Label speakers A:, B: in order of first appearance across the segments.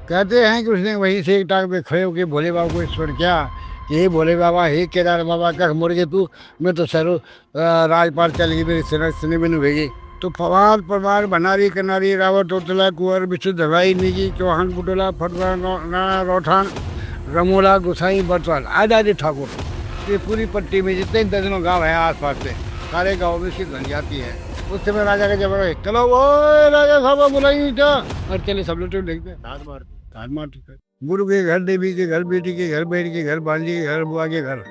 A: कहते हैं कि उसने वहीं से एक टांग पे खड़े होकर भोले बाबा को ईश्वर किया कि हे भोले बाबा, हे केदार बाबा, कख मुड़ गए तू, मैं तो सरो राजपाल चल गई, मेरी सेना सुनी मैंने भेजी। तो फवाद परवार बनारी कनारी रावत तोतला कुंवर बिच्छू धवाई निजी चौहान बुटोला फटवा राणा रौठान रमोला गुसाई बरसाल आजादी ठाकुर, ये पूरी पट्टी में जितने दर्जनों गांव हैं आसपास से, सारे गाँव में इसकी धन जाती है। उस समय राजा का जब चलो वो राजा साहब बुलाई था, और चले सब लोग तो देखते धान मारते थे। गुरु के घर, देवी के घर, बेटी के घर, बहन के घर, भांजी के घर, बुआ के घर,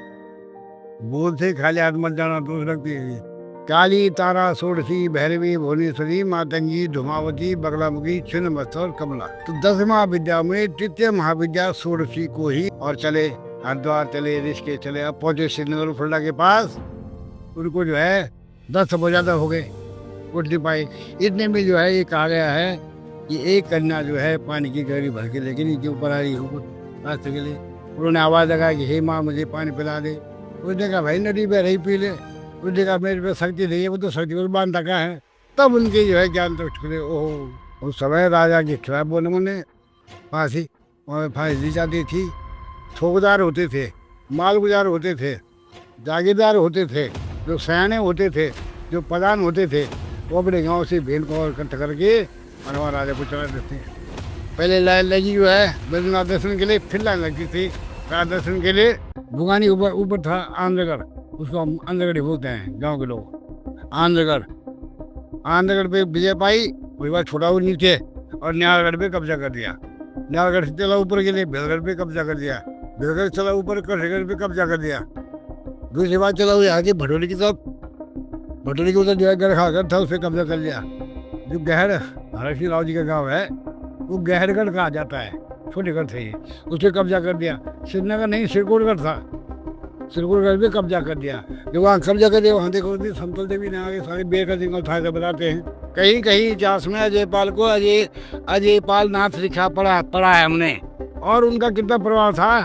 A: बोलते खाली हाथ मत जाना तो रखती है। काली तारा सोड़सी भैरवी भुवनेश्वरी मातंगी धुमावती बगलामुखी छिन्न मस्त और कमला। तो 10 महाविद्या में तृतीय महाविद्या सोड़सी को ही। और चले हरिद्वार चले, ऋषिकेश चले, अब पहुंचे श्रीनगर फुल्ला के पास। उनको जो है 10 बहुत ज्यादा हो गए, उठ नहीं पाए। इतने में जो है ये कहा गया है कि एक कन्या जो है पानी की गहरी भर के लेके नीचे ऊपर आ रही हो रास्ते के लिए। उन्होंने आवाज़ लगाई कि हे माँ मुझे पानी पिला दे। उसने कहा भाई नदी बह रही पी ले। उसने कहा मेरे पे शक्ति नहीं है, वो तो शक्ति को बांध रखा है। तब उनके जो है ज्ञान तो खुले। ओह उस समय राजा के खिलाफ बोले मुझे फांसी, और फांसी दी जाती थी। ठोकदार होते थे, मालगुजार होते थे, जागीरदार होते थे, जो सयाने होते थे, जो प्रधान होते थे, वो अपने गांव से भेड़ को इकट्ठा करके और वहाँ राजा को चलाते थे। पहले लाइन लगी जो है बद्रीनाथ दर्शन के लिए, फिर लाइन लगती थी राज दर्शन के लिए। भुगानी ऊपर ऊपर था आंध्रगढ़, उसको हम आंध्रगढ़ बोलते हैं गांव के लोग। आंध्रगढ़, आंध्रगढ़ पे विजय पाई, उसके बाद छोड़ा वो नीचे और न्यायगढ़ पे कब्जा कर दिया। न्यायगढ़ से चला ऊपर के लिए भेलगढ़ पे कब्जा कर दिया। भेलगढ़ चला ऊपर करगढ़ पे कब्जा कर दिया। दूसरी बात चला हुआ आगे भटोली की तरफ, भटोली के उधर जो है गढ़ था, उस पर कब्जा कर लिया। जो गहर हरक सिंह राव जी का गाँव है, वो गहरगढ़ कहा जाता है, छोटे गढ़ थे ये, उस पर कब्जा कर दिया। श्रीनगर नहीं, सिरकोटगढ़ था, सिरकोटगढ़ पे कब्जा कर दिया। जो वहाँ कब्जा कर दिया, वहाँ देखो समतल देवी ने आगे सारे बेर का जिंगल था बताते हैं। कहीं कहीं इतिहास में अजयपाल को अजयपाल नाथ लिखा पढ़ा है हमने। और उनका कितना प्रभाव था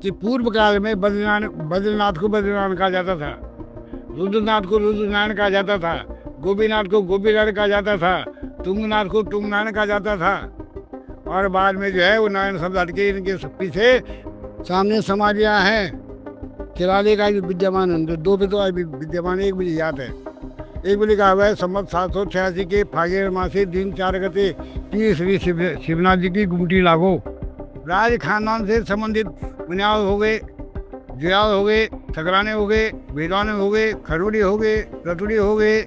A: कि पूर्व काल में बद्रीनाथ को बद्रीनाथ कहा जाता था, रुद्रनाथ को रुद्रनारायण कहा जाता था, गोपीनाथ को गोपीनारायण कहा जाता था, तुंगनाथ को तुंगनारायण कहा जाता था। और बाद में जो है वो नारायण शब्द हट के इनके पीछे सामने समाधियाँ हैं। चिराले का भी विद्यमान है, 2 पे तो अभी विद्यमान, एक मुझे याद है। एक मुझे कहा हुआ है संवत 786 के फागेर मासे दिन 4 गते श्री शिवनाथ जी की गुमटी लागो। राज खानदान से संबंधित बुनियाद हो गए, जुयाल हो गए, ठकराने हो गए, बेदाने हो गए, खरूड़ी हो गए, रतुड़ी हो गए,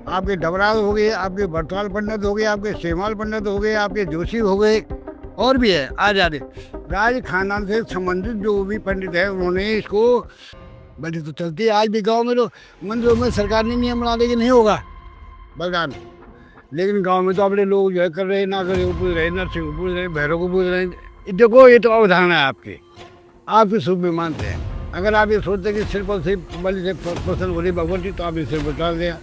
A: आपके डबराल हो गए, आपके भरताल पंडित हो गए, आपके सेमाल पंडित हो गए, आपके जोशी हो गए, और भी है आ जाते। राज खानदान से संबंधित जो भी पंडित है उन्होंने इसको बड़ी तो चलती है। आज भी गांव में तो मंदिरों में सरकार ने नियम बना दे नहीं होगा बलिदान, लेकिन गांव में तो अपने लोग जो है कर रहे, ना करे पूछ रहे, नरसिंह को पूछ रहे, भैरव को पूछ रहे। देखो ये तो अवधारणा है आपके शुभ में मानते हैं। अगर आप ये सोचते कि सिर पर से बलि से प्रसन्न हो रही भगवती, तो आप ये सिर पर डाल दिया।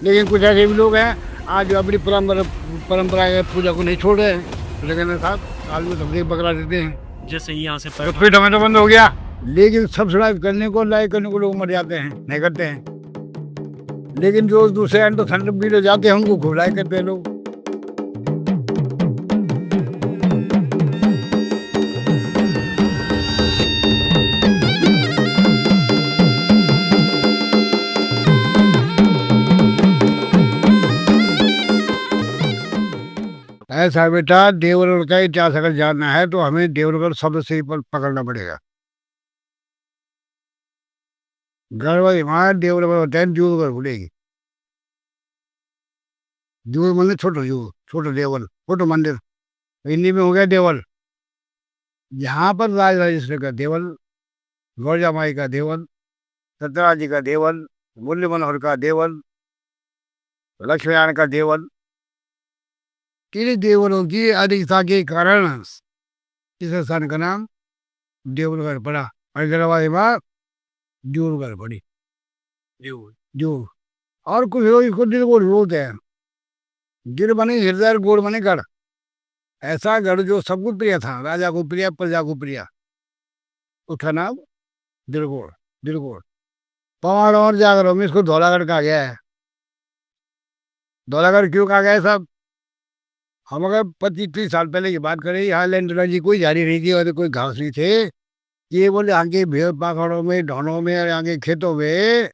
A: लेकिन कुछ ऐसे भी लोग हैं आज जो अपनी परंपरागत पूजा को नहीं छोड़ रहे हैं, लेकिन साहब साल में सबसे पकड़ा देते हैं।
B: जैसे ही यहाँ से
A: तो फिर टमाटो बंद हो गया, लेकिन सब्सिडाइज करने को लाइक करने को लोग मर जाते हैं, नहीं करते हैं। लेकिन जो दूसरे एंड तो ठंड भी जाते हैं उनको घुलाई करते हैं लोग। ऐसा बेटा, देवगढ़ का इतिहास अगर जानना है तो हमें देवगढ़ शब्द से ही पकड़ना पड़ेगा। गढ़वा हिमालय देवगढ़ होता है, जूलगढ़ भूलेगी। जूल मंदिर छोटो, जूल छोटो, देवल छोटो मंदिर, हिंदी में हो गया देवल। यहाँ पर राज राजेश्वर का देवल, गौरजा माई का देवल, सत्यनारायण जी का देवल, मुरली मनोहर का देवल, लक्ष्मीनारायण का देवल। किन देवलों की अधिकता के कारण इस स्थान का नाम देवलगढ़ पड़ा, और गढ़वा में जूलगढ़ पड़ी। जूल और कुछ लोग इसको दिल को बोलते हैं। गिर बने हृदय, गोड़ बने गढ़। ऐसा गढ़ जो सबको प्रिय था, राजा को प्रिय, प्रजा को प्रिय, उसका नाम दिलगोड़। दिलगोड़ पवाड़ और जागरों में इसको धौलागढ़ कहा गया है। धौलागढ़ क्यों कहा गया है साहब? हम अगर 25-30 साल पहले की बात करें, यहाँ लैंड एनर्जी कोई जारी नहीं थी और कोई घास नहीं थे। ये बोले आगे भेड़ पाखड़ों में, ढोनों में और आगे खेतों में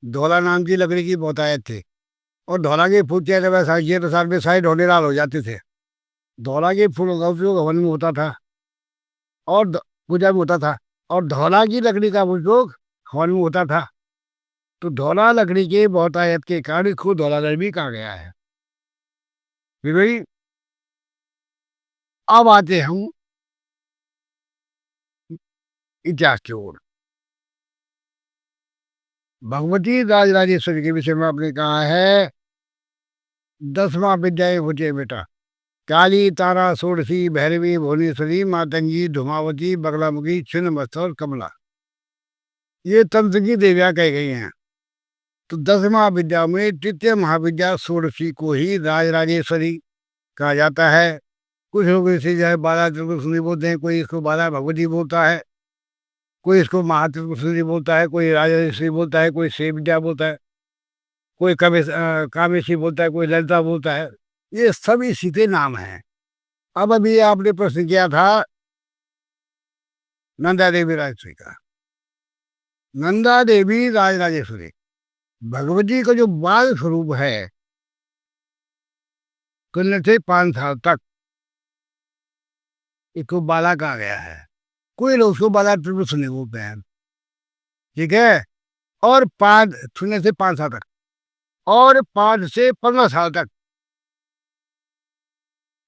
A: धौला नाम की लकड़ी की बहुतायत थी। और धौला के फूल चाहे वैसा ये तो साल में सारे ढोने लाल हो जाते थे। धौला के फूलों का उपयोग हवन में होता था और पूजा में होता था। और धौला की लकड़ी का उपयोग हवन में होता था। तो धौला लकड़ी के बहुतायत के कारण इसको धौलाधर भी कहा गया है। फिर भाई अब आते हम इतिहास की ओर। भगवती राजराजेश्वरी के विषय में आपने कहा है 10 विद्याएं होती है बेटा। काली, तारा, षोडशी, भैरवी, भुवनेश्वरी, मातंगी, धुमावती, बगलामुखी, छिन्नमस्ता और कमला, ये तंत्र की देवियां कही गई हैं। तो 10 महाविद्या में तृतीय महाविद्या षोडशी को ही राजराजेश्वरी कहा जाता है। कुछ लोग इसे जो है 12 त्रिपुर बोलते हैं, कोई इसको 12 भगवती बोलता है, कोई इसको महात्रिपुर बोलता है, कोई राजराजेश्वरी बोलता है, कोई श्री विद्या बोलता है, कोई कामेशी बोलता है, कोई ललिता बोलता है। ये सभी सीधे नाम हैं। अब अभी आपने प्रश्न किया था नंदा देवी राजेश्वरी का। नंदा देवी राजराजेश्वरी भगवती का जो बाल स्वरूप है, कुल से 5 साल तक इसको बाला कहा गया है। कोई लोग उसको बाला त्रिपुर सुने बोलते हैं। ठीक है। और 5 से 5 साल तक और 5 से 15 साल तक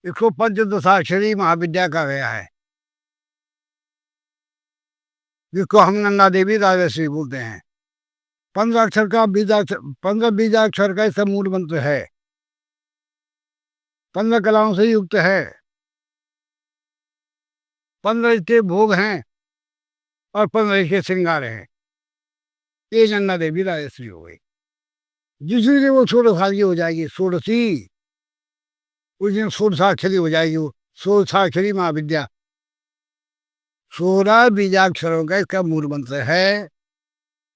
A: इसको पंचदशाक्षरी महाविद्या कहा गया है, जिसको हम नंदा देवी राजश्री बोलते हैं। 15 अक्षर का 15 बीजाक्षर का इसका मूल मंत्र है। 15 कलाओं से युक्त है। 15 इसके भोग हैं और 15 इसके श्रृंगार हैं। ये नंदा देवी राजश्री हो गई। जिस दिन वो 16 साल की हो जाएगी, षोडशी, उस दिन 16 साक्षरी हो जाएगी। वो 16 साक्षरी महाविद्या 16 बीजाक्षरों का इसका मूल मंत्र है।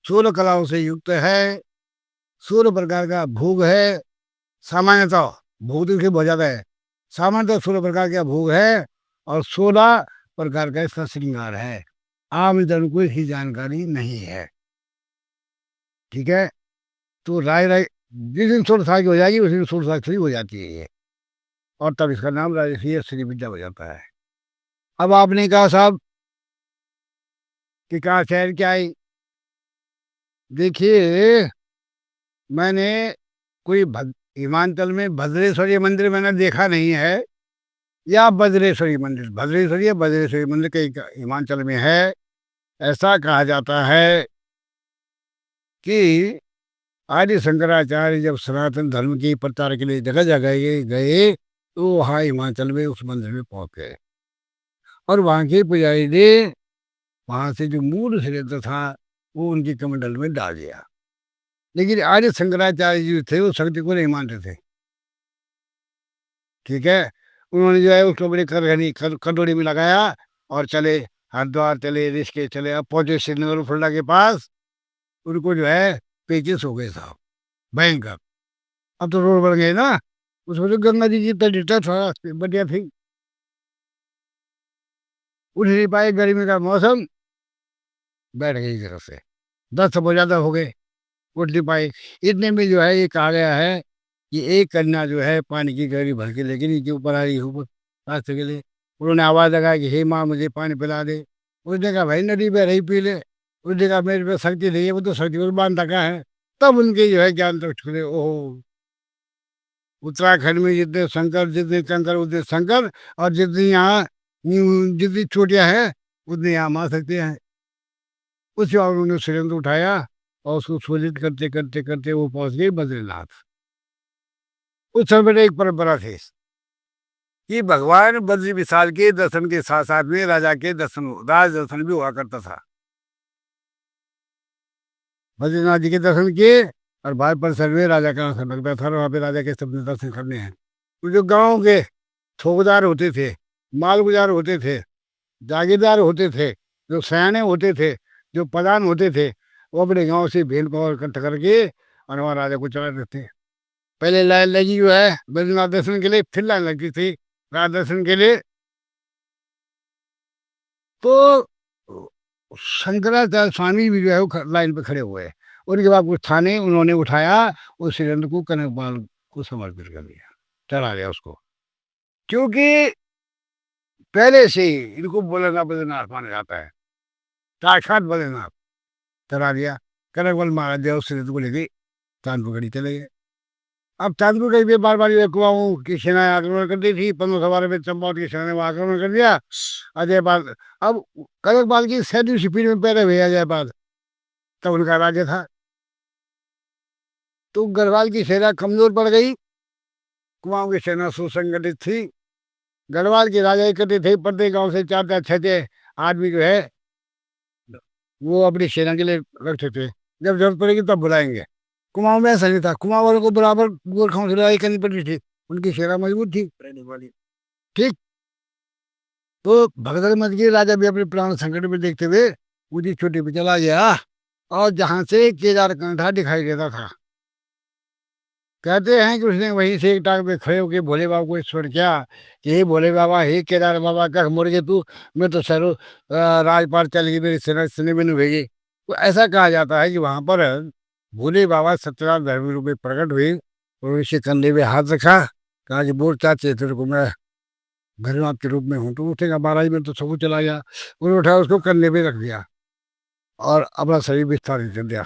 A: 16 कलाओं से युक्त है। 16 प्रकार का भोग है। सामान्यतः भोग तो इसके बहुत ज्यादा है। सामान्यतः 16 प्रकार का भोग है और 16 प्रकार का इसका श्रृंगार है। आम जन को इसकी जानकारी नहीं है। ठीक है। तो राय जिस दिन 16 साल की हो जाएगी उस दिन 16 साक्षरी हो जाती है ये, और तब इसका नाम राजकीय श्री विद्या हो जाता है। अब आपने कहा साहब कि कहाँ शहर क्या आई। देखिए, मैंने कोई हिमाचल में भद्रेश्वरी मंदिर मैंने देखा नहीं है, या बद्रेश्वरी मंदिर, भद्रेश्वरी या बद्रेश्वरी मंदिर कहीं हिमाचल में है। ऐसा कहा जाता है कि आदि शंकराचार्य जब सनातन धर्म की प्रचार के लिए जगह जगह गए तो वहाँ हिमाचल में उस मंदिर में पहुंच गए और वहाँ के पुजारी ने वहाँ से जो मूल श्रेष्ठ था वो उनकी कमंडल में डाल दिया। लेकिन आर्य शंकराचार्य जी थे वो शक्ति को नहीं मानते थे। ठीक है। उन्होंने जो है उसको बड़ी कटोरी में लगाया और चले, हरिद्वार चले, ऋषिकेश चले। अब पहुंचे श्रीनगर फुल्ला के पास, उनको जो है पेचिस हो गए साहब, भयंकर। अब तो रोड बन गए ना, उसमें तो गंगा जी की तटीता थोड़ा बढ़िया थी, उठ नहीं पाए। गर्मी का मौसम, बैठ गई तरफ से 10 बहुत ज्यादा हो गए, उठ नहीं पाए। इतने में जो है ये कहा गया है कि एक कन्या जो है पानी की गहरी भर के लेके नीचे ऊपर आ रही ऊपर रास्ते के लिए। उन्होंने आवाज लगाई कि हे माँ मुझे पानी पिला दे। उसने कहा भाई नदी बह रही पी ले। उसने कहा मेरे पे शक्ति नहीं है, वो तो शक्ति को बांध रखा है। तब उनके जो है ज्ञान तक छुले। ओहो, उत्तराखंड में जितने शंकर, जितने शंकर उतने शंकर, और जितनी यहाँ जितनी चोटियाँ हैं उतनी यहाँ माँ शक्ति हैं। उसके बाद उन्होंने सिलेंडर उठाया और उसको शोधित करते करते करते वो पहुंच गए बद्रीनाथ। उस समय एक परंपरा थी कि भगवान बद्री विशाल के दर्शन के साथ साथ में राजा के राज दर्शन भी हुआ करता था। बद्रीनाथ जी के दर्शन किए और बाहर परिसर में राजा का दर्शन लगता था, वहाँ पे राजा के सब दर्शन करने हैं। तो जो गाँव के थोकदार होते थे, मालगुजार होते थे, जागीरदार होते थे, जो सयाने होते थे, जो प्रधान होते थे, वो अपने गांव से भेड़ पावर इकट्ठा करके और वहाँ राजा को चलाते थे। पहले लाइन लगी जो है बद्रीनाथ दर्शन के लिए, फिर लाइन लगी थी रात दर्शन के लिए। तो शंकराचार्य स्वामी भी जो है वो लाइन पे खड़े हुए। उनके बाद कुछ था नहीं, उन्होंने उठाया उस सिलेंडर को, कनकपाल को समर्पित कर दिया, चढ़ा दिया उसको। क्योंकि पहले से ही इनको बोलेना बद्रीनाथ माना जाता है, साक्षात बद्रीनाथ। चढ़ा दिया। कनकपाल महाराज जो उस सिलेंडर को लेके कानपुर गढ़ी चले गए। अब चांदपुर गढ़ी पे बार बार ये कुमाऊं की सेनाएं आक्रमण कर दी थी। 1512 में चंपावत की सेना ने आक्रमण कर दिया। अजयपाल, अब कनकपाल की 37वीं पीढ़ी में पैदा हुए अजयपाल, तब उनका राज्य था। तो गढ़वाल की सेना कमजोर पड़ गई, कुमाऊं की सेना सुसंगठित थी। गढ़वाल के राजा इकट्ठे थे, प्रत्येक गांव से 4-4 6-6 आदमी जो है वो अपनी सेना के लिए रखते थे, जब जरूरत पड़ेगी तब बुलाएंगे। कुमाऊं में ऐसा नहीं था, कुमाऊं वालों को बराबर गोरखाओं से लड़ाई करनी पड़ती थी, उनकी सेना मजबूत थी वाली। ठीक। तो भगदड़ मच गई, राजा भी अपने प्राण संकट में देखते हुए ऊंची चोटी पे चला गया, और जहां से केदार कंठा दिखाई देता था। कहते हैं कि उसने वहीं से एक टांग पे खड़े होकर भोले बाबा को स्मरण किया कि हे भोले बाबा, हे केदार बाबा, कह मुर्गे तू, मैं तो सरो राजपाट चल गई, मेरी सेना इसने मैंने भेजी। तो ऐसा कहा जाता है कि वहां पर भोले बाबा सत्यनारायण धर्मी रूप में प्रकट हुए और उनके कंधे पे हाथ रखा, कहा कि बोल चाचे तेरे को मैं भैरवनाथ के रूप में हूँ। तो उठेगा महाराज में तो सब चला गया। उन्होंने उठा उसको कंधे पे रख दिया और अपना शरीर विस्तारित कर दिया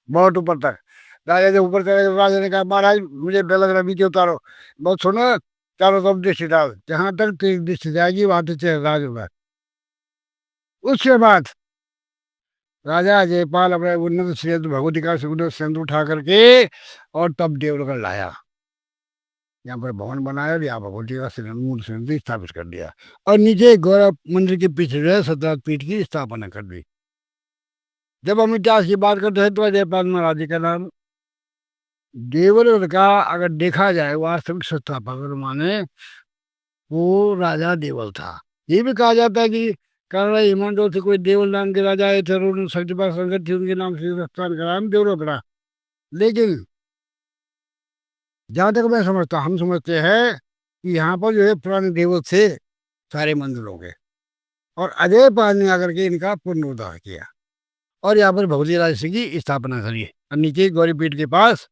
A: बहुत ऊपर तक। राजा जब ऊपर चले, राजा ने कहा महाराज मुझे डर लग रहा, नीचे उतारो। बहुत सुनो, चारों तरफ दृष्टि डाल, जहां तक तेरी दृष्टि जाएगी वहां तक राज होगा। उसके बाद राजा जयपाल अपने उन्नत श्रेष्ठ भगवती का उन्नत सिंधु उठा करके और तब देवगढ़ लाया। यहाँ पर भवन बनाया और यहाँ भगवती का मूल सिंधु स्थापित कर दिया, और नीचे गौरव मंदिर के पीछे जो है सत्यनारायण पीठ की स्थापना कर दी। जब हम इतिहास की बात करते हैं तो जयपाल महाराज जी का नाम देवगढ़ का अगर देखा जाए वास्तविक संस्थापक माने वो राजा देवल था। ये भी कहा जाता है कि कन्नड़ हिमांडो से कोई देवल नाम के राजा आए थे और उन्होंने शक्तिपात संगत थी, उनके नाम से स्थान का नाम देवगढ़ पड़ा। लेकिन जहाँ तक मैं समझता, हम समझते हैं कि यहाँ पर जो है पुराने देवल थे सारे मंदिरों के, और अजय पाल ने आकर के इनका पुनरुद्धार किया और यहाँ पर भगवती राज सिंह की स्थापना करी, और नीचे गौरीपीठ के पास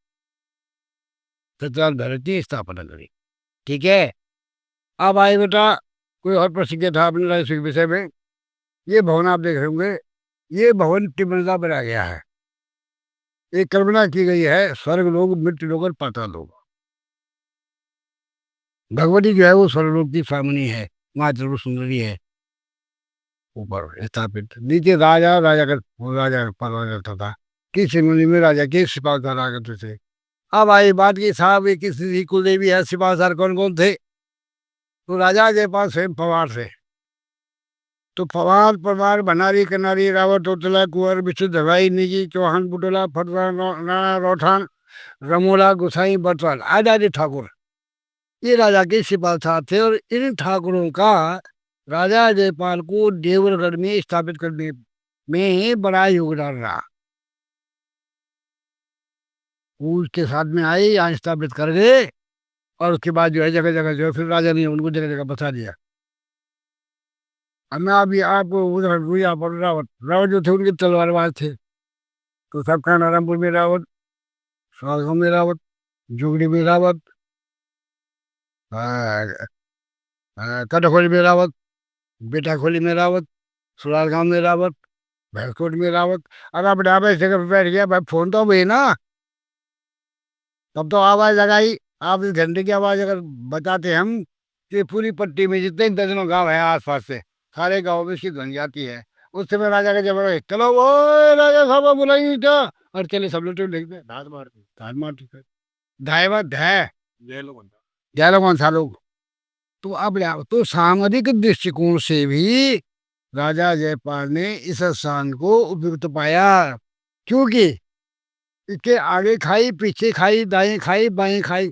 A: सत्यनारायण भैरव की स्थापना करी। ठीक है। अब आए बेटा कोई और प्रसिद्ध था अपने राज सिंह के विषय में। ये भवन आप देख रहे होंगे, ये भवन तिमंजा बनाया गया है। एक कल्पना की गई है स्वर्ग लोग, मृत्यु लोग और पाताल लोग। भगवती जो है वो स्वर्गलोक की स्वामिनी है, वहां जरूर सुंदरी है ऊपर स्थापित। नीचे राजा राजा का पदवा रहता था, किस सिंगली में राजा के सिपाहसार आ करते थे। अब आई बात की साहब ये किसी कुलदेवी है, सिपाहसार कौन कौन थे? तो राजा के पास स्वयं पवार थे। तो पवार परवार भंडारी कनारी रावत उतला कुंवर विशुद्ध हवाई निजी चौहान बुटोला फटवा राणा रौठान रमोला गुसाई बटवाल आदि ठाकुर, ये राजा के सिपाहसार थे। और इन ठाकुरों का राजा जयपाल को देवगढ़ में स्थापित करने में बड़ा योगदान रहा। उसके साथ में आए, यहाँ स्थापित कर गए, और उसके बाद जो है जगह जगह जो है फिर राजा ने उनको जगह जगह बता दिया। अब मैं अभी आपको उधर यहाँ पर रावत रावत जो थे उनके तलवारबाज थे। तो सबका नारायणपुर में रावत, सालगांव में रावत, जुगड़ी में रावत, कटखोली में रावत, बेटाखोली में रावत, सुराल गांव में रावत, भैंसकोट में रावत। अब आप ढाबे जगह पे बैठ गया भाई, फोन तो हुई ना, तब तो आवाज लगाई। आप इस घंटे की आवाज अगर बताते हम कि पूरी पट्टी में जितने दर्जनों गांव हैं आसपास से, सारे गांव में इसकी ध्वनि आती है। उस समय राजा का जब चलो वो राजा साहब बुलाइए क्या, और चले सब लोग देखते धार मार धायवा धाय जय कौन सा लोग। तो अब तो सामरिक दृष्टिकोण से भी राजा जयपाल ने इस स्थान को उपयुक्त पाया, क्योंकि इसके आगे खाई, पीछे खाई, दाएं खाई, बाएं खाई,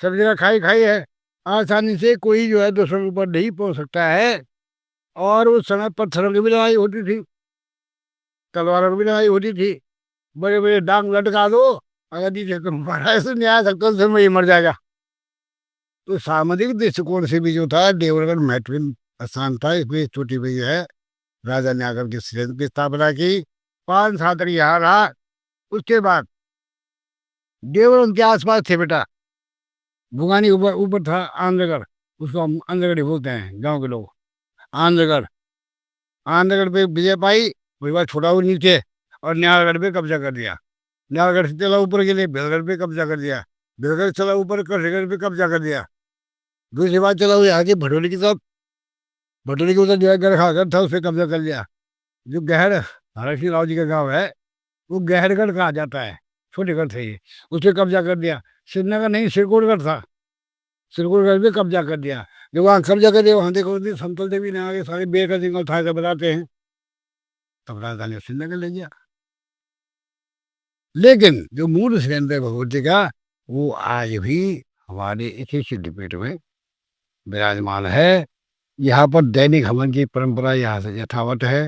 A: सब जगह खाई खाई है। आसानी से कोई जो है दूसरों के ऊपर नहीं पहुंच सकता है। और उस समय पत्थरों की भी लड़ाई होती थी, तलवारों की भी लड़ाई होती थी। बड़े बड़े डांग लटका दो अगर नीचे तुम पढ़ाई से नहीं आ सकते तो वही मर जाएगा। तो सामाजिक दृष्टिकोण से भी जो था देवरगढ़ महत्वपूर्ण स्थान था। इसमें छोटी भाई है राजा ने आकर के श्रीलंका की स्थापना की। 5 साल तक यहाँ रहा। उसके बाद देवर उनके आसपास थे बेटा। भुगानी ऊपर ऊपर था आंध्रगढ़। उसको हम आंध्रगढ़ ही बोलते हैं गांव के लोग। आंध्रगढ़। आंध्रगढ़ पे विजय पाई। उसके बाद छोड़ा वो नीचे और न्यायगढ़ पे कब्जा कर दिया। न्यायगढ़ से चला ऊपर के लिए भेलगढ़ पे कब्जा कर दिया। भेलगढ़ चला ऊपर कृष्णगढ़ पे कब्जा कर दिया। दूसरी बात चला हुआ आगे भटोली की तरफ। भटोली के उधर जो है गढ़ था उस पर कब्जा कर लिया। जो गहर हरक सिंह राव जी का गाँव है वो गहरगढ़ कहा जाता है। छोटे गढ़ थे ये। उस पर कब्जा कर दिया। श्रीनगर नहीं सिरकोटगढ़ था। सिरकोटगढ़ पे कब्जा कर दिया। जब वहाँ कब्जा कर दिया वहाँ देखो समतल देवी ने आगे सारे बेर का जंगल था ऐसा बताते हैं। तब राजधानी श्रीनगर ले गया। लेकिन जो मूल सुरेंद्र भगवती का वो आज भी हमारे इसी सिद्धपीठ में विराजमान है। यहाँ पर दैनिक हवन की परंपरा यहाँ से यथावत है।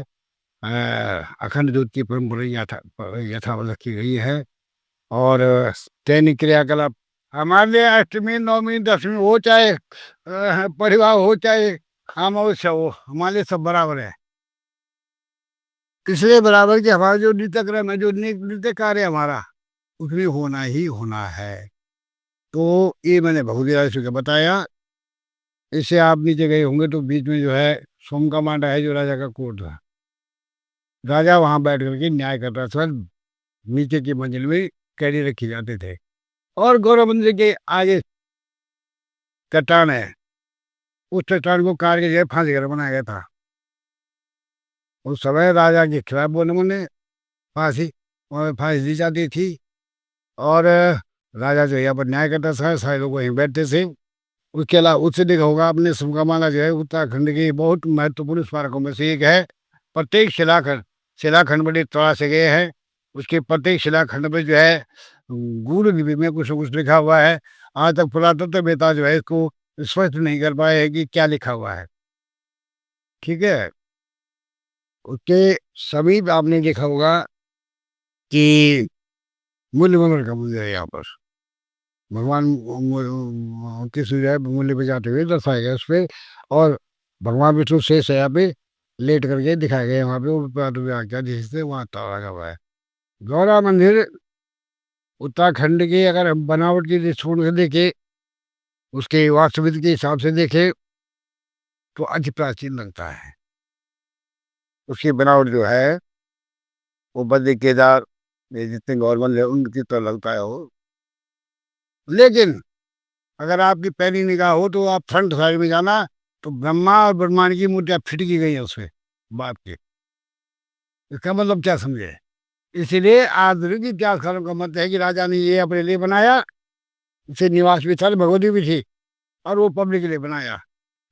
A: अखंड ज्योत की परंपरा यथावत रखी गई है। और दैनिक क्रियाकलाप हमारे लिए अष्टमी नवमी दशमी हो चाहे परिवार हो चाहे अमावस्या हो हमारे लिए सब बराबर है। इसलिए बराबर कि हमारा जो नित्य क्रम है जो नित्य कार्य हमारा उसमें होना ही होना है। तो ये मैंने भगवती का बताया। इससे आप नीचे गए होंगे तो बीच में जो है सोम का मांडा है जो राजा का कोर्ट था। राजा वहां बैठ करके न्याय करता था। नीचे की मंजिल में कैदी रखे जाते थे। और गौरव मंदिर के आगे चट्टान है। उस चट्टान को काट के जो है फांसी घर बनाया गया था। उस समय राजा के खिलाफ बोले मुने फांसी और फांसी दी जाती थी। और राजा जो यहाँ पर न्याय करता था सारे लोग वहीं बैठते थे। उसके अलावा उससे देखा होगा आपने सुमकामाला जो है उत्तराखंड की बहुत महत्वपूर्ण स्मारकों में से एक है। प्रत्येक शिलाखंड शिलाखंड बड़े तरासे गए हैं। उसके प्रत्येक शिलाखंड में जो है गूढ़ लिपि में कुछ न कुछ लिखा हुआ है। आज तक पुरातत्ववेत्ता जो है इसको स्पष्ट नहीं कर पाए है कि क्या लिखा हुआ है। ठीक है। उसके समीप आपने देखा होगा कि मूल्य मंदिर का मंदिर है यहाँ पर। भगवान की सूर्य मूल्य पे जाते हुए दर्शाया गया उस पे। और भगवान विष्णु शेष यहाँ पे लेट करके दिखाए गए वहाँ पे वो क्या जिससे वहाँ तारा हुआ है। गौरा मंदिर उत्तराखंड के अगर हम बनावट की दृष्टिकोण से देखे उसके वास्तुविद के हिसाब से देखे तो अति प्राचीन लगता है। उसकी बनावट जो है वो बद्री केदार ये जितने गौरमंद है उनकी तरह लगता है वो। लेकिन अगर आपकी पहली निगाह हो तो आप फ्रंट साइड में जाना तो ब्रह्मा और ब्रह्मांड की मूर्तियां फिट की गई है उसमें बात की। इसका मतलब क्या समझे। इसीलिए आधुनिक इतिहासकारों का मत है कि राजा ने ये अपने लिए बनाया। इसे निवास भी था भगवती भी थी और वो पब्लिक के लिए बनाया।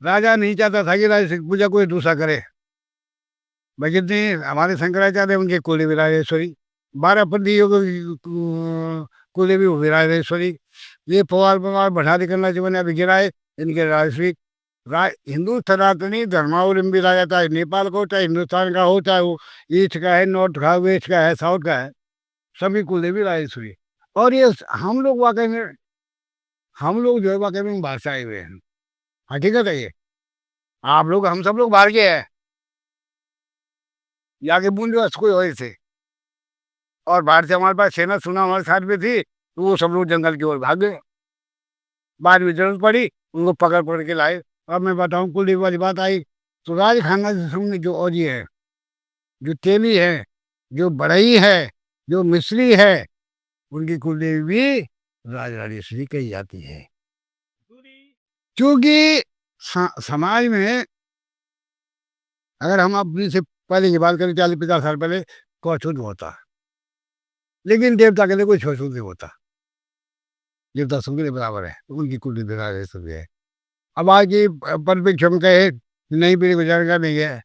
A: राजा नहीं चाहता था कि राजा की पूजा कोई दूसरा करे। भाई जितने हमारे शंकराचार्य उनके कुल विराजेश्वरी 12 पंडियों कुलदेवी विराजेश्वरी। ये पवार पवार भंडारी करना जीवन अभी गिराए इनके राजस्वी हिंदू सनातनी धर्मावलंबी राजा चाहे नेपाल को चाहे हिंदुस्तान का हो चाहे वो ईस्ट का है नॉर्थ का वेस्ट का है साउथ का है सभी कुलदेवी राजेश्वरी। और ये हम लोग जो है वाकई में बाहर से आए हुए हैं। हकीकत है ये। आप लोग हम सब लोग बाहर के हैं। यहाँ के बूंद कोई और थे। और बाहर से हमारे पास सेना सुना हमारे साथ में थी तो वो सब लोग जंगल की ओर भाग गए। बाद में जरूरत पड़ी उनको पकड़ पकड़ के लाए। अब मैं बताऊं कुलदेवी वाली बात आई तो राज खानदान से जो और ये है जो तेली है जो बढ़ई है जो मिस्री है उनकी कुलदेवी भी राजराजेश्वरी कही जाती है। क्योंकि समाज में अगर हम अपनी से पहले की बात करें 40-50 साल पहले को अछूत होता। लेकिन देवता के लिए कोई छूत नहीं होता। देवता सबके लिए बराबर है तो उनकी कुलदेवी राजराजेश्वरी है। अब आज की परिप्रेक्ष्य में कहे नई पीढ़ी को जानकार नहीं है।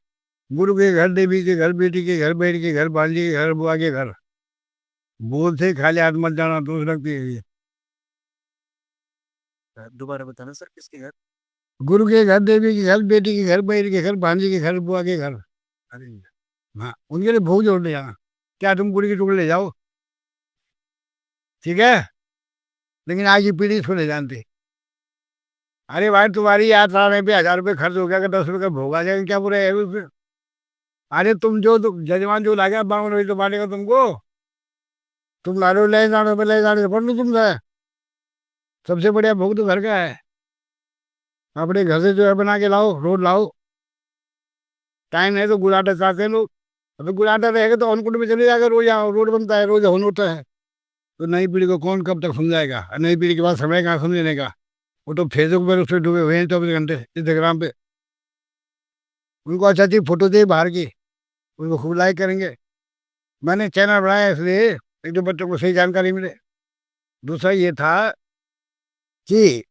A: गुरु के घर देवी के घर बेटी के घर बहन के घर भांजी के घर बुआ के घर बोलते खाली हाथ मत जाना दोष लगती है। दोबारा बताना सर किसके घर। गुरु के घर देवी के घर बेटी के घर बहन के घर भांजी के घर बुआ के घर। अरे हाँ उनके लिए भोग जोड़ ले जाना। क्या तुम गुरु के टुकड़े ले जाओ। ठीक है। लेकिन आज की पीढ़ी इसको नहीं जानती। अरे भाई तुम्हारी यात्रा में भी 1,000 रुपये खर्च हो गया, कि 10 रुपये का भोग आ जाएगा, क्या बुरा है उसमें? अरे तुम जजमान जो ला गया 52 वही तो बांटेगा तुमको। तुम ला रहे हो, ले जाने पे ले जाने से पढ़ लो तुम है। सबसे बढ़िया भोग तो घर का है। अपने घर से जो है बना के लाओ, रोज लाओ। टाइम है तो गुलाटा चाहते हैं लोग। अभी गुलाटा रहेगा तो अन्नकूट में चले जाएगा, रोज यहाँ रोड बनता है, रोज हवन होता है। तो नई पीढ़ी को कौन कब तक समझाएगा? और नई पीढ़ी के बाद समय कहाँ समझने का? वो तो फेसबुक पर उसमें डूबे हुए हैं 24 घंटे, इंस्टाग्राम पे। उनको अच्छा अच्छी फोटो दे बाहर की, उनको खूब लाइक करेंगे। मैंने चैनल बनाया इसलिए, एक तो बच्चों को सही जानकारी मिले। दूसरा ये था कि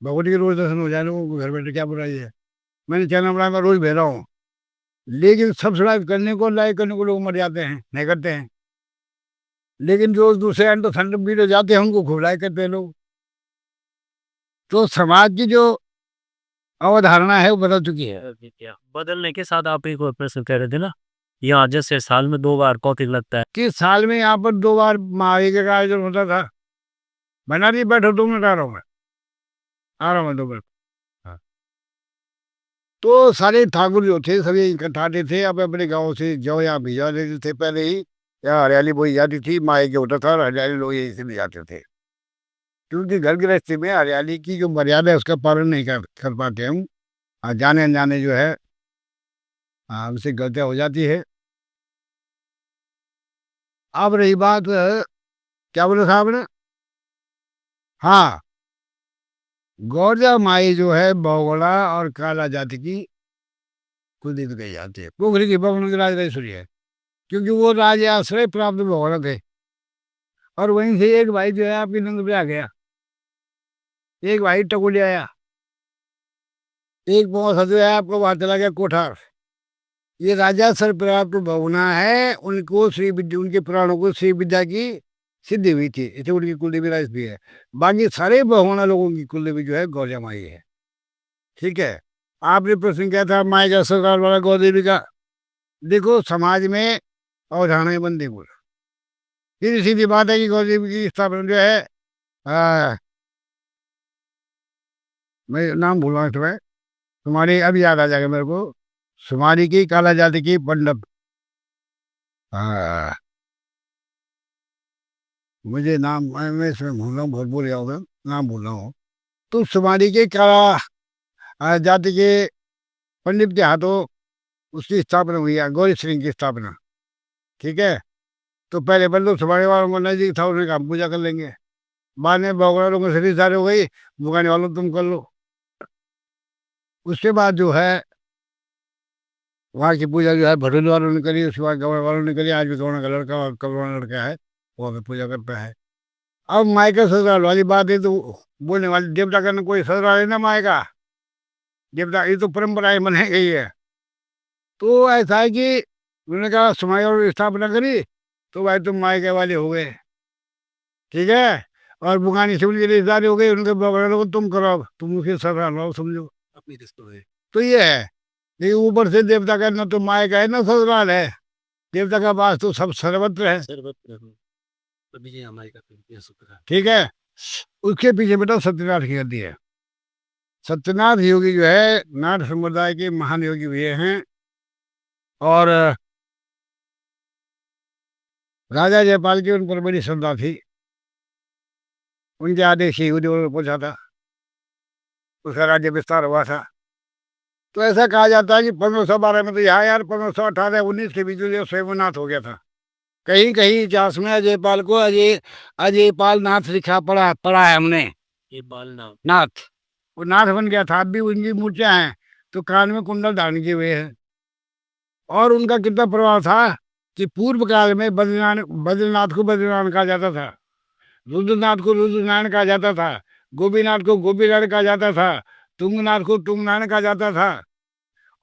A: भगवती के रोज दर्शन हो जाए लोगों को, घर बैठे क्या बुराई है। मैंने चैनल बनाया, मैं रोज भेज रहा हूँ। लेकिन सब्सक्राइब करने को, लाइक करने को लोग मर जाते हैं, नहीं करते हैं। लेकिन जो दूसरे एंड तो ठंड वीडियो जाते हैं उनको खूब लाइक करते हैं लोग। तो समाज की जो अवधारणा है वो बदल चुकी है।
B: क्या बदलने के साथ आप एक और प्रश्न कह रहे थे ना, यहाँ जैसे साल में 2 बार कौतिक लगता है।
A: कि साल में यहाँ पर 2 बार महायज्ञ का आयोजन होता था। बना रही बैठो, 2 मिनट आ रहा हूँ मैं, आ रहा हूँ मैं 2 मिनट। हाँ। तो सारे ठाकुर जो थे सभी इकट्ठा थे, अब अपने गाँव से जौ यहाँ भिजवा देते थे पहले ही। यहाँ हरियाली बोई जाती थी, महायज्ञ होता था और हरियाली लोग यहीं से ले जाते थे। क्योंकि घर गृहस्थी में हरियाली की जो मर्यादा है उसका पालन नहीं कर पाते हम। जाने अनजाने जो है हमसे गलतियाँ हो जाती है। अब रही बात क्या बोले साहब ने? हाँ, गौरजा माई जो है बौगड़ा और काला जाति की कुलदेवी कही जाती है। पोखरी की बगल की राजराजेश्वरी है, क्योंकि वो राज आश्रय प्राप्त बौगड़ा थे। और वहीं से एक भाई जो है आपकी नंद पे आ गया, एक भाई टकुली आया, एक मौसा जो है आपको वहां चला गया कोठार। ये राजा सर प्राप्त बहुना है, उनको श्री विद्या, उनके पुराणों को श्री विद्या की सिद्धि हुई थी, इसे उनकी कुलदेवी राज भी है। बाकी सारे बहुना लोगों की कुलदेवी जो है गौरिया माई है। ठीक है। आपने प्रश्न किया था माई का सरकार वाला गौदेवी का। देखो समाज में अवधारणाएं बनती बोल, सीधी सीधी बात है कि गौदेवी की स्थापना जो है मैं नाम भूल रहा हूँ तुम्हें, तुम्हारी अब याद आ जाएगा मेरे को। सुमारी की काला जाति की पंडप, हाँ, मुझे नाम मैं इसमें भूल रहा हूँ, बहुत भूल गया हूँ मैं, नाम भूल रहा हूँ। तो सुमारी के काला जाति के पंडित के हाथों उसकी स्थापना हुई है, गौरी श्री की स्थापना। ठीक है। तो पहले बल्लभ सुमारी वालों को नजदीक था, उन्होंने कहा हम पूजा कर लेंगे। बाद में बगड़ा लोगों से रिश्तेदारी हो गई, बुखाने वालों तुम कर लो। उसके बाद जो है वहाँ की पूजा जो है भटोली वालों ने करी, उसके बाद गौड़ वालों ने करी। आज भी गौड़ का लड़का और कलवाना लड़का है, वो हमें पूजा करता है। अब मायका ससुराल वाली बात है तो बोलने वाले देवता का न कोई ससुराल है ना मायका, देवता ये तो परंपराएं बन गई है। तो ऐसा है कि उन्होंने कहा सुमाई और स्थापना करी, तो भाई तुम मायके वाले हो गए। ठीक है। और बुगानी से उनकी रिश्तेदारी हो गई, उनके बगल को तुम करो, अब तुम उसके ससुराल रहो, समझो अपनी रिश्तों है। तो ये है। लेकिन ऊपर से देवता का ना तो मायका है ना ससुराल है, देवता का वास तो सब सर्वत्र है। ठीक है। उसके पीछे बेटा सत्यनाथ की गद्दी है। सत्यनाथ योगी जो है नाथ समुदाय के महान योगी हुए हैं। और राजा जयपाल की उन पर बड़ी श्रद्धा थी, उनके आदेश ही उद्योग में पहुंचा था, उसका राज्य विस्तार हुआ था। तो ऐसा कहा जाता है कि 1512 में तो यहाँ यार 1518-19 के बीच में स्वयंनाथ हो गया था। कहीं कहीं इतिहास में अजयपाल को अजयपाल नाथ लिखा पढ़ा पढ़ा है हमने।
B: ये बाल नाम
A: नाथ, वो नाथ बन गया था। अब भी उनकी मूर्तियां हैं, तो कान में कुंडल धारण किए हुए हैं। और उनका कितना प्रभाव था कि पूर्व काल में बद्रीनाथ बद्रीनाथ को बद्रीनाथ कहा जाता था, रुद्रनाथ को रुद्रनारायण कहा जाता था, गोपीनाथ को गोपीनारायण कहा जाता था, तुंगनाथ को तुंगनारायण कहा जाता था।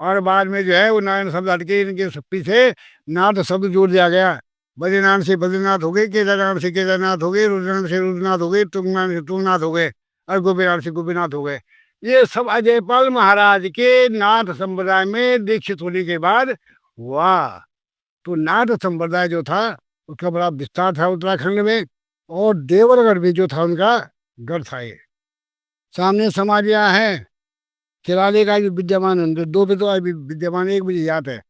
A: और बाद में जो है वो नारायण शब्द हट के इनके पीछे नाथ शब्द जोड़ दिया गया। बद्रीनाथ से बद्रीनाथ हो गए, केदारनाथ से केदारनाथ हो गए, रुद्रनाथ से रुद्रनाथ हो गए, तुंगनाथ से तुंगनाथ हो गए, और गोपीनाथ से गोपीनाथ हो गए। ये सब अजयपाल महाराज के नाथ संप्रदाय में दीक्षित होने के बाद हुआ। तो नाथ संप्रदाय जो था उसका बड़ा विस्तार था उत्तराखंड में। और देवरगढ़ भी जो था उनका गढ़ था ये। सामने समाधियाँ हैं, चिराले का भी विद्यमान है, दो भी तो आज भी विद्यमान, एक मुझे याद है।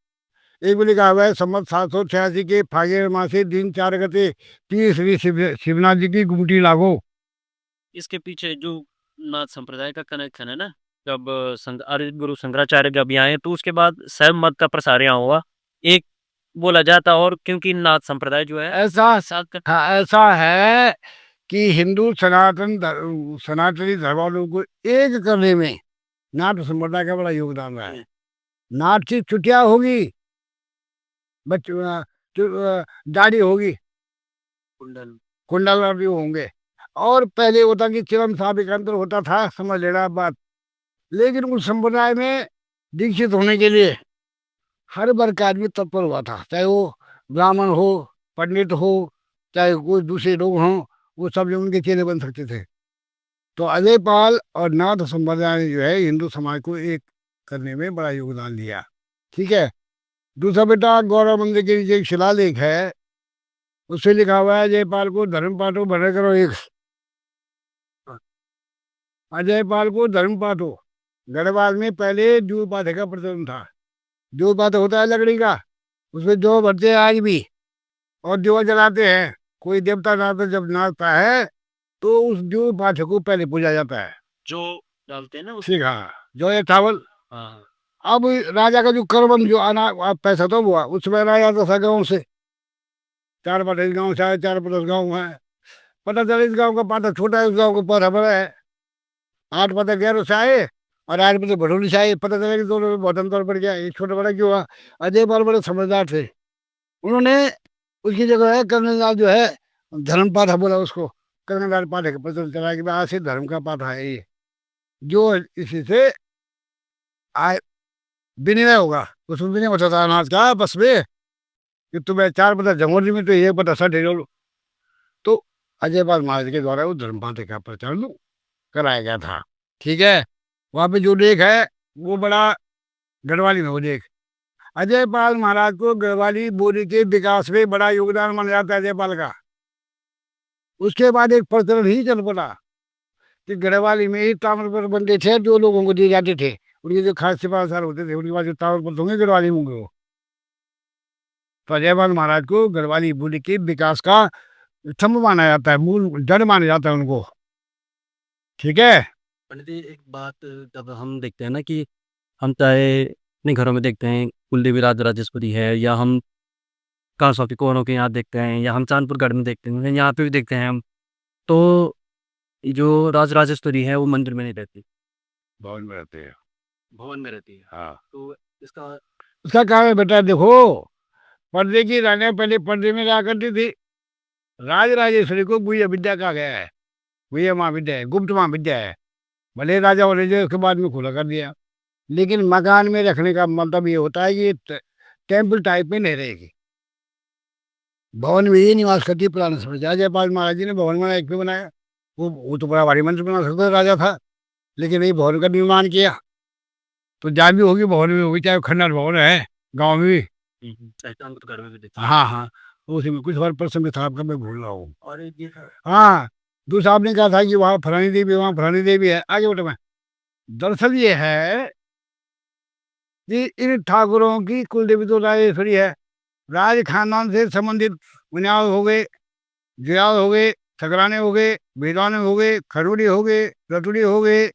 A: एक भी लिखा हुआ है संवत 786 के फागुन मासे दिन 4 गते 30 शिवनाथ जी की गुमटी लागो।
B: इसके पीछे जो नाथ संप्रदाय का कनेक्शन है ना, जब आर्य गुरु शंकराचार्य जब यहाँ आए तो उसके बाद शैव मत का प्रसार यहाँ हुआ, एक बोला जाता। और क्योंकि नाथ संप्रदाय जो है
A: ऐसा
B: साथ का
A: हाँ, ऐसा है कि हिंदू सनातनी धर्मावलंबी को एक करने में नाथ संप्रदाय का बड़ा योगदान रहा है। नाथ की चुटिया होगी, दाढ़ी होगी,
B: कुंडल
A: कुंडल भी होंगे। और पहले होता कि चिरम साहब एक अंतर होता था, समझ लेना बात। लेकिन उस संप्रदाय में दीक्षित होने के लिए हर वर्ग का आदमी तत्पर हुआ था, चाहे वो ब्राह्मण हो, पंडित हो, चाहे कोई दूसरे लोग हों, वो सब लोग उनके चेले बन सकते थे। तो अजयपाल और नाथ संप्रदाय ने जो है हिंदू समाज को एक करने में बड़ा योगदान दिया। ठीक है। दूसरा बेटा, गौरव मंदिर के नीचे एक शिलालेख है, उससे लिखा हुआ है अजयपाल को धर्म पाठो भरे करो एक। अजयपाल को धर्म पाठो। गढ़वाल में पहले जूर पाठे का प्रचलन था। जूर पाठ होता है लकड़ी का, उसमें जो भरते हैं आज भी, और जो जलाते हैं। कोई देवता नाथ जब नाचता है तो उस जूर पाठे को पहले पूजा जाता है।
B: जो डालते हैं ना
A: ठीक, हाँ, जो ये चावल।
B: हाँ,
A: अब राजा का जो करबन जो पैसा तो हुआ, उसमें राजा तो था गाँव से, 4 पाठे इस गाँव से आए, 4 गाँव है। पता चला इस गाँव का पाठा छोटा है, उस गाँव का पाठा बड़ा है। 8 पाठे गैरों से आए और 8 पाठे भटोली से आए। पता चला कि दोनों में बहुत अंतर पड़ गया, ये छोटा बड़ा क्यों हुआ। अजय पाल बड़े समझदार थे, उन्होंने उसकी जगह है कर्णलाल जो है धर्म पाठा बोला उसको। कर्णलाल पाठे का पता चला कि आज से धर्म का पाठा है ये, जो इसी से आय विनिमय होगा। उसमें भी नहीं होता था अनाज का बस में, कि तुम्हें 4 पता जमोरी में तो ये पता सा ढेरों लो। तो अजय पाल महाराज के द्वारा वो धर्म पाठे का प्रचलन कराया गया था। ठीक है। वहाँ पे जो लेख है वो बड़ा गढ़वाली में वो लेख। अजय पाल महाराज को गढ़वाली बोली के विकास में बड़ा योगदान माना जाता है अजय पाल का। उसके बाद एक प्रचलन ही चल पड़ा कि गढ़वाली में ही ताम्रपत्र बनते थे जो लोगों को दिए जाते थे। उनके जो खास सिपाहीसार होते थे उनके पास जो ताम्रपत्र होंगे गढ़वाली में होंगे वो। तो अजय पाल महाराज को गढ़वाली बोली के विकास का स्तंभ माना जाता है, मूल जड़ माना जाता है उनको। ठीक है।
C: पंडित जी, एक बात, जब हम देखते हैं ना कि हम चाहे अपने घरों में देखते हैं कुलदेवी राजराजेश्वरी है, या हम कांसों के कोनों के यहाँ देखते हैं, या हम चांदपुर गढ़ में देखते हैं, यहाँ पे भी देखते हैं हम, तो ये जो राजराजेश्वरी है वो मंदिर में नहीं रहती,
A: भवन में रहते हैं।
C: भवन में रहती है।
A: हाँ,
C: तो इसका
A: उसका कारण बेटा देखो, पर्दे की रानियां पहले पर्दे में रहा करती थी। राज राजेश्वरी को गुह्य विद्या कहा गया है, गुह्य महाविद्या है, गुप्त महाविद्या है। भले राजा और राजा उसके बाद में खुला कर दिया, लेकिन मकान में रखने का मतलब ये होता है कि ये टेम्पल टाइप में नहीं रहेगी, भवन में ही निवास करती है। पुराने समय से अजयपाल महाराज जी ने भवन बनाया, एक पे बनाया। वो तो बड़ा भारी मंत्र बना सकता राजा था, लेकिन नहीं, भवन का निर्माण किया। तो जहाँ भी होगी भवन में होगी, चाहे खंडर भवन है गाँव में भी।
C: चांदपुर गढ़ में भी देखते हैं।
A: हाँ हाँ, उसी में कुछ और प्रसंग था आपका, मैं भूल रहा हूँ।
C: और ये
A: हाँ, दूसरा आपने कहा था कि वहाँ फलानी देवी, वहाँ फलानी देवी है, आगे बढ़ो। मैं दरअसल ये है कि इन ठाकुरों की कुल देवी तो राजेश्वरी है। राज खानदान से संबंधित बुनियाद हो गए, जयाल हो गए, ठकराने हो गए, बेदाने हो गए, खरोड़ी हो गए, रतुड़ी हो गए,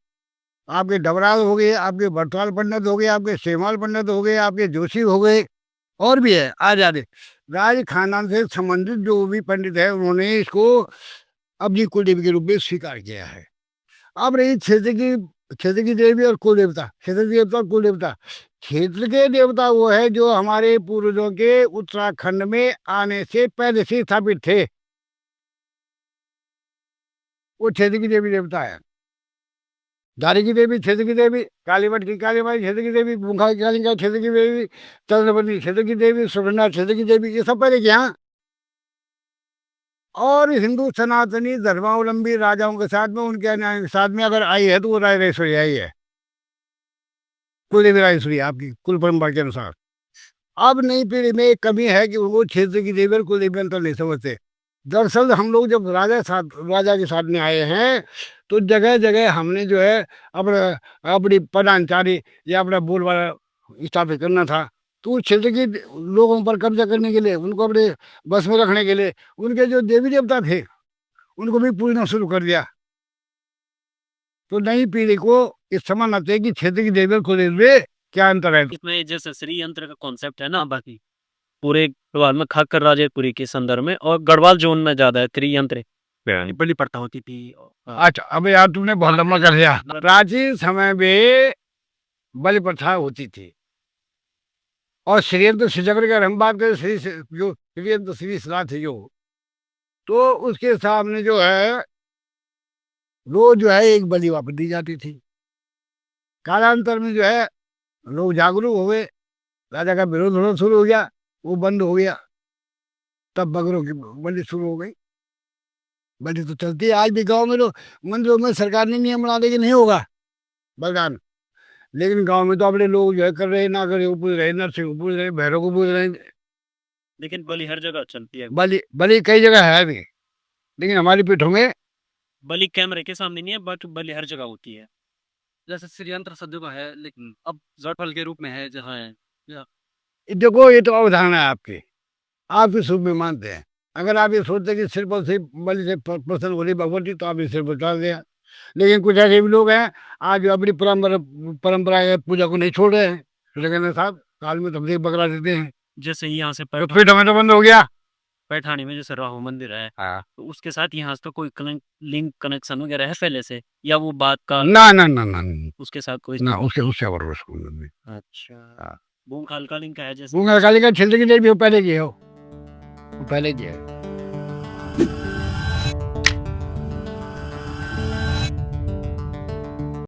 A: आपके डबराल हो गए, आपके बरताल पंडित हो गए, आपके सेमाल पंडित हो गए, आपके जोशी हो गए, और भी है आ जाते। राज खानदान से संबंधित जो भी पंडित है उन्होंने इसको अपनी कुलदेवी के रूप में स्वीकार किया है। अब रही क्षेत्र की देवी और कुल देवता, क्षेत्र की देवता और कुल देवता। क्षेत्र के देवता वो है जो हमारे पूर्वजों के उत्तराखंड में आने से पहले से स्थापित थे, वो क्षेत्र की देवी देवता है। दारी की देवी क्षेत्र की देवी, कालीमठ की काली माई क्षेत्र की देवी, बुंखा की कालिका क्षेत्र की देवी, चंद्रपति क्षेत्र की देवी, सुरनाथ क्षेत्र की देवी, ये सब पहले के यहाँ। और हिंदू सनातनी धर्मावलंबी राजाओं के साथ में, उनके साथ में अगर आई है तो वो राजेश्वरी आई है, कुलदेवी राजेश्वरी आपकी कुल परंपरा के अनुसार। अब नई पीढ़ी में एक कमी है कि वो क्षेत्र की देवी और कुलदेवी अंतर नहीं समझते। दरअसल हम लोग जब राजा के साथ में आए हैं तो जगह जगह हमने जो है अपना अपनी पदानुचारी या अपना बोलबाला स्थापित करना था। तो उस क्षेत्र के लोगों पर कब्जा करने के लिए, उनको अपने बस में रखने के लिए उनके जो देवी देवता थे उनको भी पूजना शुरू कर दिया। तो नई पीढ़ी को इस समझना चाहिए कि क्षेत्र की देवी को देवी क्या अंतर है।
B: इसमें जैसे श्री यंत्र का कॉन्सेप्ट है ना, बाकी पूरे गढ़वाल में खाकर राजेपुरी के संदर्भ में, और गढ़वाल जोन में ज्यादा है त्रियंत्र
C: बलि प्रथा होती थी।
A: अच्छा, अब यार तुमने बहुत लंबा कर दिया। प्राचीन समय में बलि प्रथा होती थी और श्रीयंत्र श्रीचक्र की अगर हम बात करें, जो श्रीयंत्र श्री श्राद्ध है जो, तो उसके सामने जो है रोज जो है एक बलि वापस दी जाती थी। कालांतर में जो है लोग जागरूक हो गए, राजा का विरोध होना शुरू हो गया, वो बंद हो गया, तब बकरों की बलि शुरू हो गई। बलि तो चलती है आज भी गांव में, लोग मंदिरों में सरकार ने नियम बना दे कि नहीं होगा बलिदान, लेकिन गांव में तो अपने लोग जो है कर रहे, ना करे, वो पूछ रहे, नरसिंह को पूछ रहे, भैरव को पूछ रहे।
B: लेकिन बलि हर जगह चलती है।
A: बलि बलि कई जगह है अभी, लेकिन हमारी पीठों में
B: बलि कैमरे के सामने नहीं है, बट बलि हर जगह होती है।
C: जैसे श्रीयंत्र सदियों का है, लेकिन अब जड़फल के रूप में है जहाँ है।
A: देखो ये तो अवधारणा है आपकी, आप इस रूप में मानते हैं। अगर आप ये सोचते कि सिर्फ और सिर्फ बलि से प्रसन्न हो रही भगवती, तो आप इसे बता दिया। लेकिन कुछ ऐसे भी लोग हैं आज जो अपनी परंपरा या पूजा को नहीं छोड़ रहे हैं, लेकिन साहब काल में तबलीग बकरा देते हैं,
B: जैसे यहाँ से
A: तो फिर हमें तो बंद हो गया।
B: पैठानी में जैसे राहु मंदिर है,
A: हाँ।
B: तो उसके साथ यहाँ का कोई लिंक कनेक्शन वगैरह है पहले से, या वो बात का
A: ना ना ना ना ना,
B: उसके साथ कोई
A: ना उसके उससे और नहीं।
B: अच्छा,
A: हाँ।
B: भूख हल्का लिंक है जैसे
A: गूंगा काली का छिलके की देवी वो पहले की है, वो पहले की है।